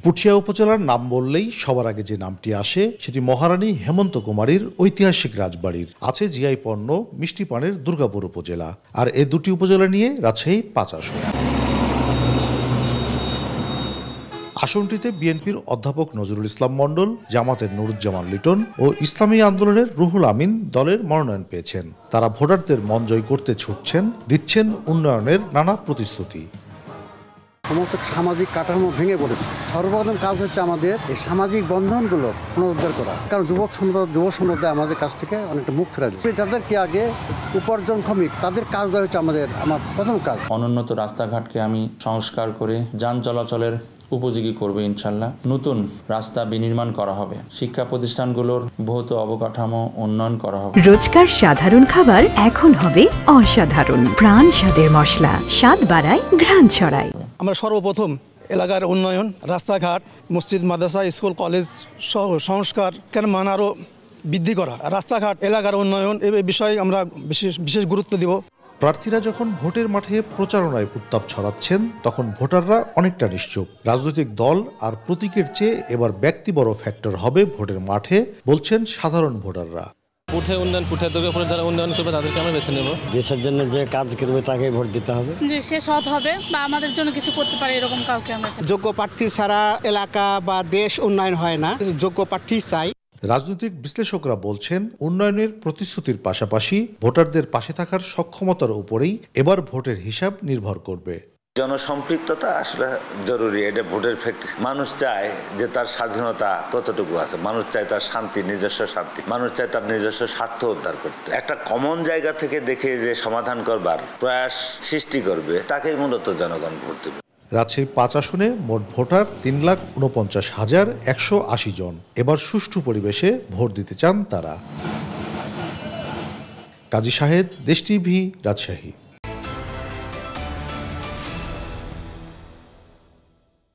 পুঠিয়া উপজেলার নাম বললেই সবার আগে যে নামটি আসে সেটি মহারানী হেমন্ত কুমারীর ঐতিহাসিক রাজবাড়ির। আছে জিআই পণ্য, মিষ্টি পানের দুর্গাপুর উপজেলা। আর এই দুটি উপজেলা নিয়ে রাজশাহী ৫ আসন। আসনটিতে বিএনপির অধ্যাপক নজরুল ইসলাম মণ্ডল, জামাতের নুরুজ্জামান লিটন ও ইসলামী আন্দোলনের রুহুল আমিন দলের মনোনয়ন পেয়েছেন। তারা ভোটারদের মন জয় করতে ছুটছেন, দিচ্ছেন উন্নয়নের নানা প্রতিশ্রুতি। সমস্ত সামাজিক কাঠামো ভেঙে পড়েছে। সর্বপ্রথম কাজ হচ্ছে আমাদের এই সামাজিক বন্ধনগুলো পুনরুদ্ধার করা, কারণ যুব সম্প্রদায় আমাদের কাছ থেকে অনেকটা মুখ ফেরা দিচ্ছে। তাদেরকে আগে উপার্জনক্ষমিক তাদের কাজ দেওয়া হচ্ছে আমার প্রথম কাজ। অনুন্নত রাস্তাঘাটকে আমি সংস্কার করে যান চলাচলের উপযোগী করবে ইনশাল্লাহ। নতুন রাস্তা বিনির্মাণ করা হবে। শিক্ষা প্রতিষ্ঠানগুলোর ভৌত অবকাঠামো উন্নয়ন করা হবে। রোজকার সাধারণ খাবার এখন হবে অসাধারণ। প্রাণ স্বাদের মশলা, স্বাদ বাড়ায়, ঘ্রাণ ছড়ায়। আমরা সর্বপ্রথম এলাকার উন্নয়ন, রাস্তাঘাট, মসজিদ, মাদ্রাসা, স্কুল, কলেজ সহ সংস্কার মান আরও বৃদ্ধি করা, রাস্তাঘাট এলাকার উন্নয়ন এই বিষয়ে আমরা বিশেষ গুরুত্ব দিব। প্রার্থীরা যখন ভোটের মাঠে প্রচারণায় উত্তাপ ছড়াচ্ছেন, তখন ভোটাররা অনেকটা নিশ্চুপ। রাজনৈতিক দল আর প্রতীকের চেয়ে এবার ব্যক্তি বড় ফ্যাক্টর হবে ভোটের মাঠে, বলছেন সাধারণ ভোটাররা। যারা উন্নয়ন করবে তাদেরকে আমরা বেছে নেব। দেশের জন্য যে কাজ করবে তাকে ভোট দিতে হবে। যে সে সৎ হবে বা আমাদের জন্য কিছু করতে পারে এরকম কাউকে আমরা। যোগ্য প্রার্থী ছাড়া এলাকা বা দেশ উন্নয়ন হয় না, যোগ্য প্রার্থী চাই। রাজনৈতিক বিশ্লেষকরা বলছেন, উন্নয়নের প্রতিশ্রুতির পাশাপাশি ভোটারদের পাশে থাকার সক্ষমতার উপরেই এবার ভোটের হিসাব নির্ভর করবে। জনসম্পৃক্ততা আসলে জরুরি। এটা ভোটের ফ্যাক্টর। মানুষ চায় যে তার স্বাধীনতা কতটুকু আছে, মানুষ চায় তার শান্তি, নিজস্ব শান্তি, মানুষ চায় তার নিজস্ব স্বার্থ উদ্ধার করতে। একটা কমন জায়গা থেকে দেখে যে সমাধান করবার প্রয়াস সৃষ্টি করবে, তাকেই মূলত জনগণ ভোট দেবে। রাজশাহী ৫ আসনে মোট ভোটার ৩,৪৯,১৮০ জন। এবার সুষ্ঠু পরিবেশে ভোট দিতে চান তারা। কাজী শাহেদ, দেশ টিভি, রাজশাহী।